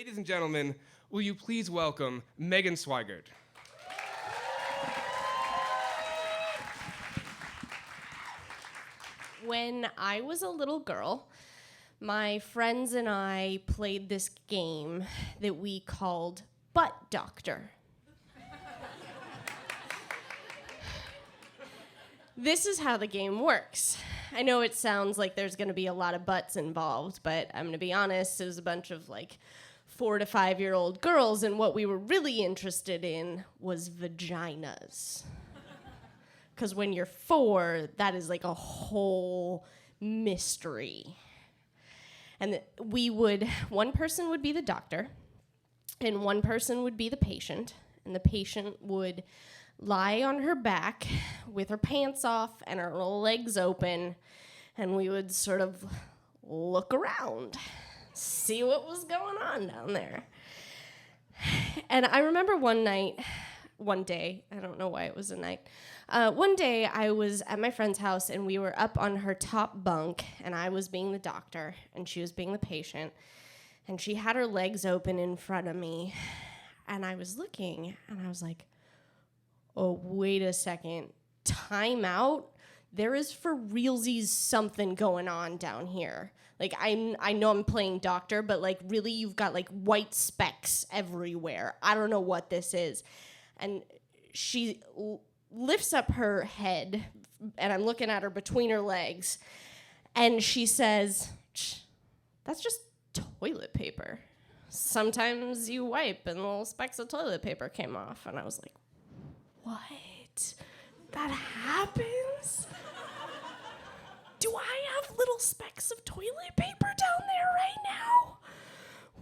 Ladies and gentlemen, will you please welcome Megan Swigert. When I was a little girl, my friends and I played this game that we called Butt Doctor. This is how the game works. I know it sounds like there's going to be a lot of butts involved, but I'm going to be honest, it was a bunch of 4 to 5 year old girls, and what we were really interested in was vaginas. Because when you're 4, that is a whole mystery. And one person would be the doctor, and one person would be the patient, and the patient would lie on her back with her pants off and her legs open, and we would sort of look around, see what was going on down there. And I remember one day, I don't know why it was a night, one day I was at my friend's house and we were up on her top bunk and I was being the doctor and she was being the patient, and she had her legs open in front of me, and I was looking and I was like, oh, wait a second, time out? There is for realsies something going on down here. I know I'm playing doctor, but really you've got white specks everywhere. I don't know what this is. And she lifts up her head, and I'm looking at her between her legs, and she says, that's just toilet paper. Sometimes you wipe and little specks of toilet paper came off. And I was like, what? That happens? Do I have little specks of toilet paper down there right now?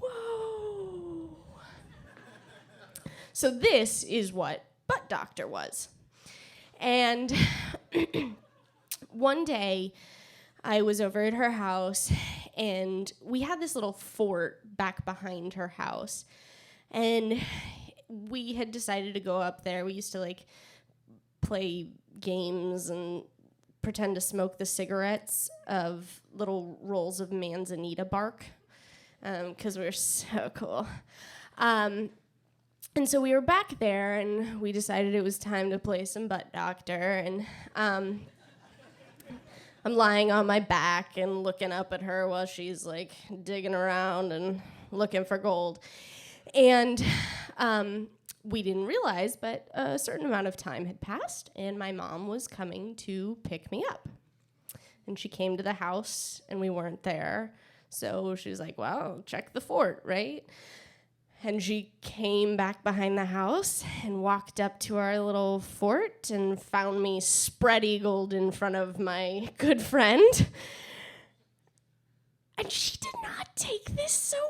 Whoa. So this is what Butt Doctor was. And one day I was over at her house, and we had this little fort back behind her house. And we had decided to go up there. We used to play games and pretend to smoke the cigarettes of little rolls of manzanita bark, because we were so cool. And so we were back there, and we decided it was time to play some Butt Doctor. And I'm lying on my back and looking up at her while she's digging around and looking for gold. And we didn't realize, but a certain amount of time had passed, and my mom was coming to pick me up. And she came to the house, and we weren't there. So she was like, well, check the fort, right? And she came back behind the house and walked up to our little fort and found me spread-eagled in front of my good friend. And she did not take this so well.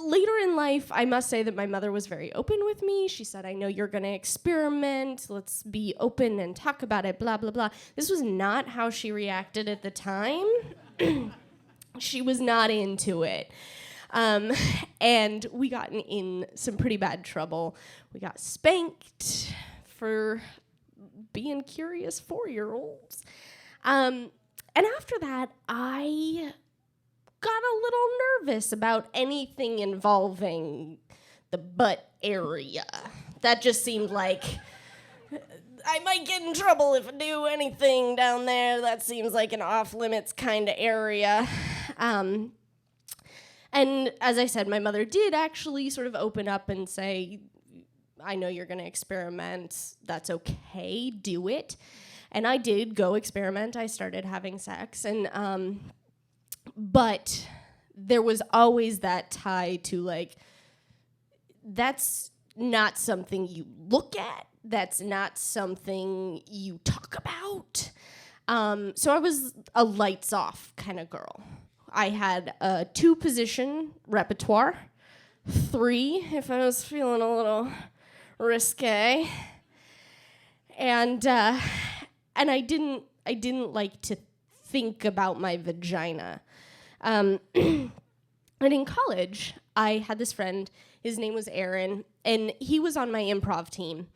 Later in life, I must say that my mother was very open with me. She said, I know you're going to experiment. Let's be open and talk about it, blah, blah, blah. This was not how she reacted at the time. She was not into it. And we got in some pretty bad trouble. We got spanked for being curious 4-year-olds. And after that, I got a little nervous about anything involving the butt area. That just seemed like I might get in trouble if I do anything down there. That seems like an off-limits kind of area. And as I said, my mother did actually sort of open up and say, I know you're going to experiment. That's okay. Do it. And I did go experiment. I started having sex. And but there was always that tie to that's not something you look at. That's not something you talk about. So I was a lights off kind of girl. I had a 2-position repertoire, 3 if I was feeling a little risque, and I didn't like to think about my vagina. And in college, I had this friend. His name was Aaron, and he was on my improv team.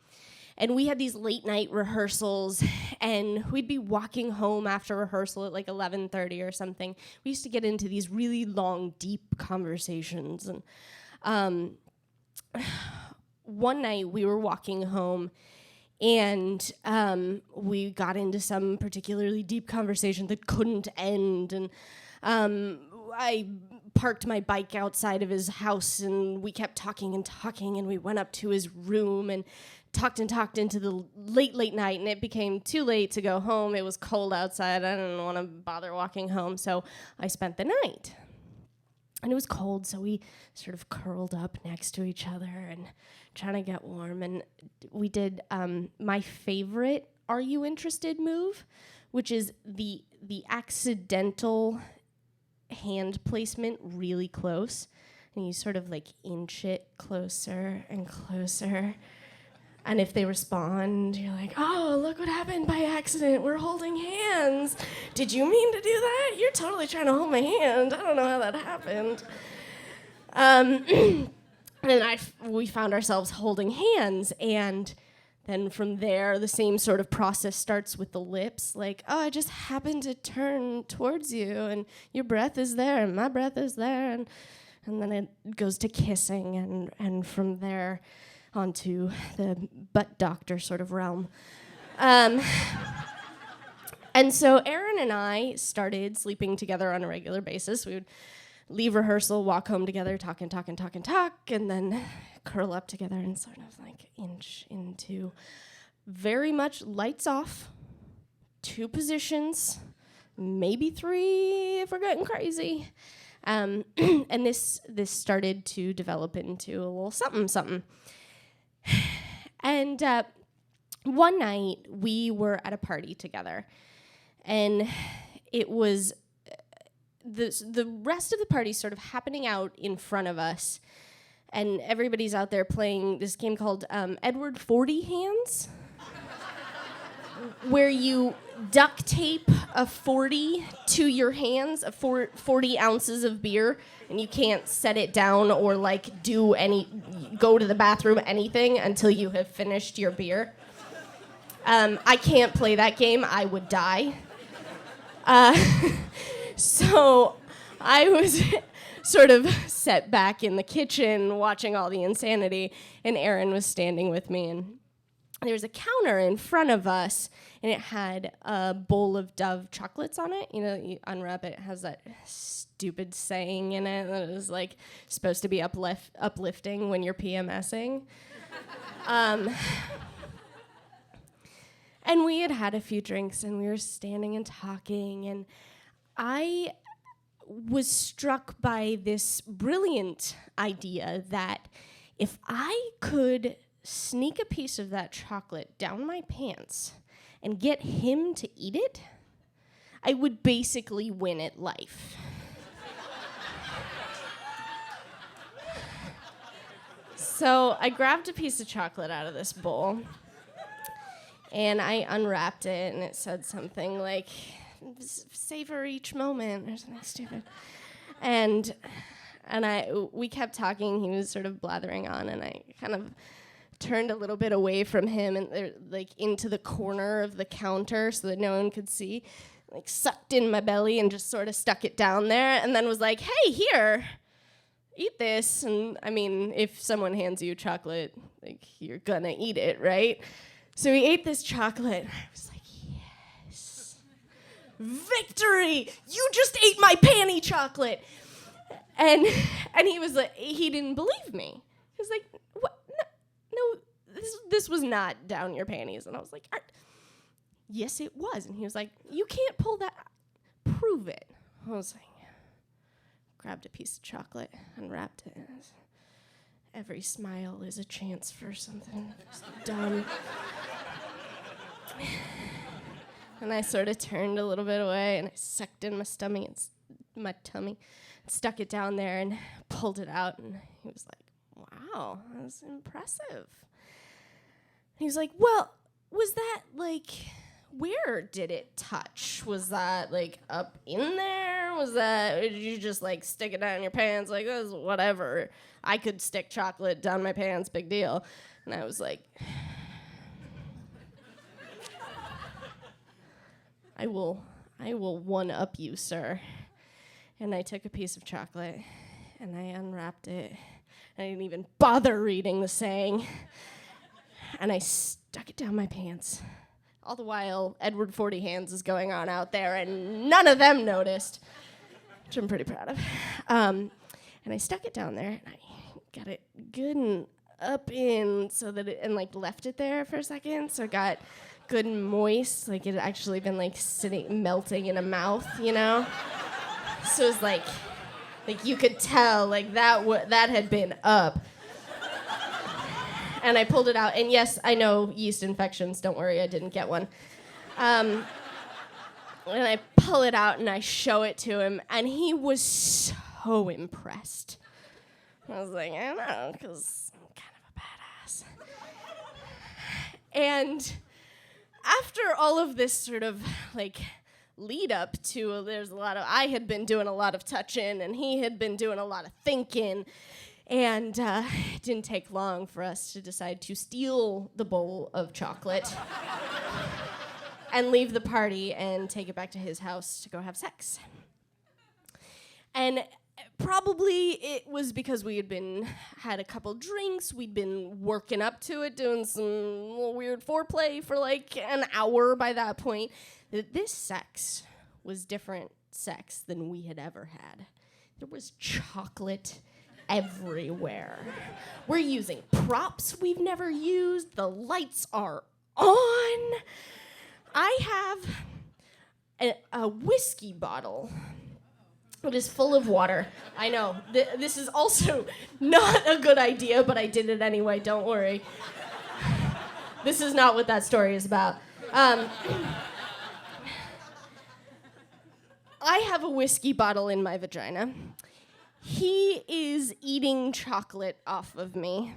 And we had these late night rehearsals, and we'd be walking home after rehearsal at like 11:30 or something. We used to get into these really long, deep conversations. And one night we were walking home, and we got into some particularly deep conversation that couldn't end. And I parked my bike outside of his house, and we kept talking and talking, and we went up to his room and talked into the late night, and it became too late to go home. It was cold outside. I didn't want to bother walking home, so I spent the night. And it was cold, so we sort of curled up next to each other and trying to get warm. And we did my favorite "Are you interested?" move, which is the accidental hand placement really close, and you sort of like inch it closer and closer. And if they respond, you're like, "Oh, look what happened by accident. We're holding hands. Did you mean to do that? You're totally trying to hold my hand. I don't know how that happened." And we found ourselves holding hands, and then from there, the same sort of process starts with the lips. Like, "Oh, I just happened to turn towards you, and your breath is there, and my breath is there." And then it goes to kissing, and from there onto the butt doctor sort of realm. And so Aaron and I started sleeping together on a regular basis. We would leave rehearsal, walk home together, talk, and then curl up together and sort of like inch into very much lights off, 2 positions, maybe 3 if we're getting crazy. And this started to develop into a little something. And one night we were at a party together, and it was the rest of the party sort of happening out in front of us, and everybody's out there playing this game called Edward 40 Hands, where you duct tape a 40 to your hands, 40 ounces of beer, and you can't set it down or like go to the bathroom, anything until you have finished your beer. I can't play that game. I would die. So I was sort of set back in the kitchen watching all the insanity, and Aaron was standing with me, and there was a counter in front of us, and it had a bowl of Dove chocolates on it. You know, you unwrap it, it has that stupid saying in it that is like supposed to be uplifting when you're PMSing. And we had a few drinks, and we were standing and talking, and I was struck by this brilliant idea that if I could sneak a piece of that chocolate down my pants and get him to eat it, I would basically win at life. So I grabbed a piece of chocolate out of this bowl, and I unwrapped it, and it said something like, "Savor each moment," or something stupid. And we kept talking. He was sort of blathering on, and I kind of turned a little bit away from him and like into the corner of the counter so that no one could see. Like sucked in my belly and just sort of stuck it down there, and then was like, "Hey, here, eat this." And I mean, if someone hands you chocolate, like you're gonna eat it, right? So he ate this chocolate. I was like, "Yes, victory! You just ate my panty chocolate." And he was like, he didn't believe me. He was like, "What? No, this was not down your panties." And I was like, "Yes, it was." And he was like, "You can't pull that. Prove it." I was like, grabbed a piece of chocolate, unwrapped it. Every smile is a chance for something dumb. And I sort of turned a little bit away, and I sucked in my tummy, stuck it down there, and pulled it out. And he was like, "Wow, that was impressive." And he was like, "Well, was that like, where did it touch? Was that like up in there? Or did you just like stick it down your pants? Like, this whatever. I could stick chocolate down my pants, big deal." And I was like, I will one-up you, sir. And I took a piece of chocolate, and I unwrapped it. I didn't even bother reading the saying. And I stuck it down my pants. All the while, Edward 40 Hands is going on out there, and none of them noticed, which I'm pretty proud of. And I stuck it down there, and I got it good and up in so that it, and like left it there for a second, so it got good and moist, like it had actually been like sitting, melting in a mouth, you know? So it was like you could tell, like that had been up. And I pulled it out, and yes, I know yeast infections, don't worry, I didn't get one. And I pull it out, and I show it to him, and he was so impressed. I was like, I know, because I'm kind of a badass. And after all of this sort of, like, lead up to, I had been doing a lot of touching, and he had been doing a lot of thinking. And it didn't take long for us to decide to steal the bowl of chocolate and leave the party and take it back to his house to go have sex. And probably it was because we had a couple drinks, we'd been working up to it, doing some little weird foreplay for like an hour by that point, that this sex was different sex than we had ever had. There was chocolate everywhere. We're using props we've never used. The lights are on. I have a whiskey bottle. It is full of water. I know. This is also not a good idea, but I did it anyway. Don't worry. This is not what that story is about. I have a whiskey bottle in my vagina. He is eating chocolate off of me.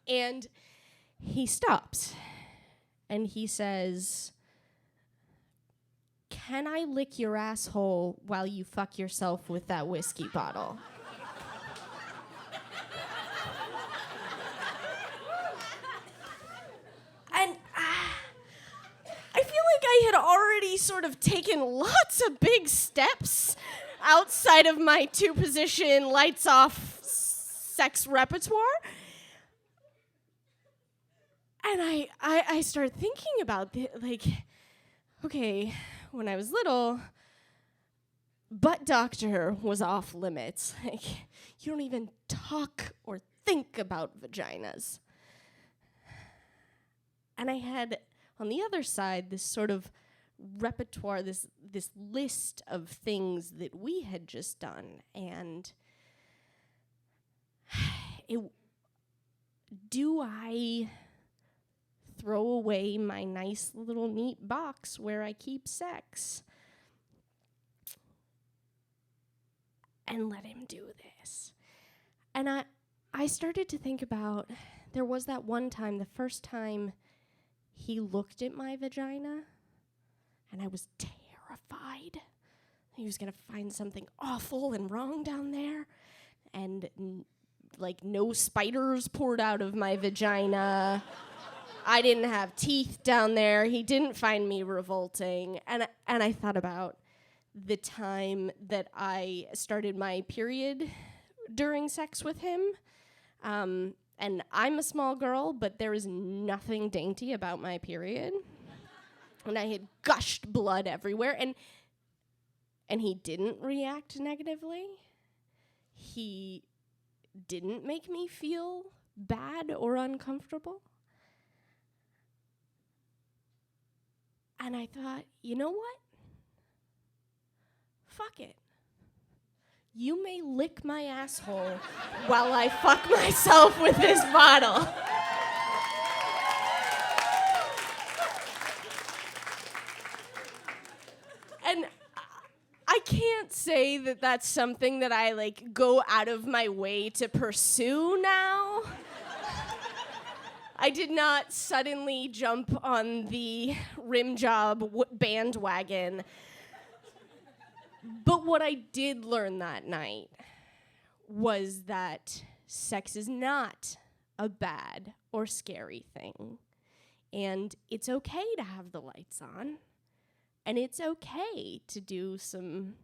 And he stops. And he says, "Can I lick your asshole while you fuck yourself with that whiskey bottle?" And I feel like I had already sort of taken lots of big steps outside of my two-position, lights-off sex repertoire. And I started thinking about okay, when I was little, butt doctor was off limits. Like, you don't even talk or think about vaginas. And I had, on the other side, this sort of repertoire, this list of things that we had just done. And do I throw away my nice little neat box where I keep sex and let him do this? And I started to think about, there was that one time, the first time he looked at my vagina, and I was terrified. He was going to find something awful and wrong down there. And, no spiders poured out of my vagina. I didn't have teeth down there. He didn't find me revolting. And I thought about the time that I started my period during sex with him. And I'm a small girl, but there is nothing dainty about my period. And I had gushed blood everywhere, and he didn't react negatively. He didn't make me feel bad or uncomfortable. And I thought, you know what? Fuck it. You may lick my asshole while I fuck myself with this bottle. And I can't say that that's something that I go out of my way to pursue now. I did not suddenly jump on the rim job bandwagon. But what I did learn that night was that sex is not a bad or scary thing. And it's okay to have the lights on. And it's okay to do some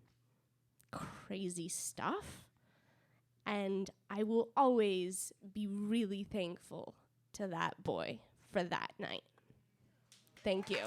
crazy stuff. And I will always be really thankful to that boy for that night. Thank you.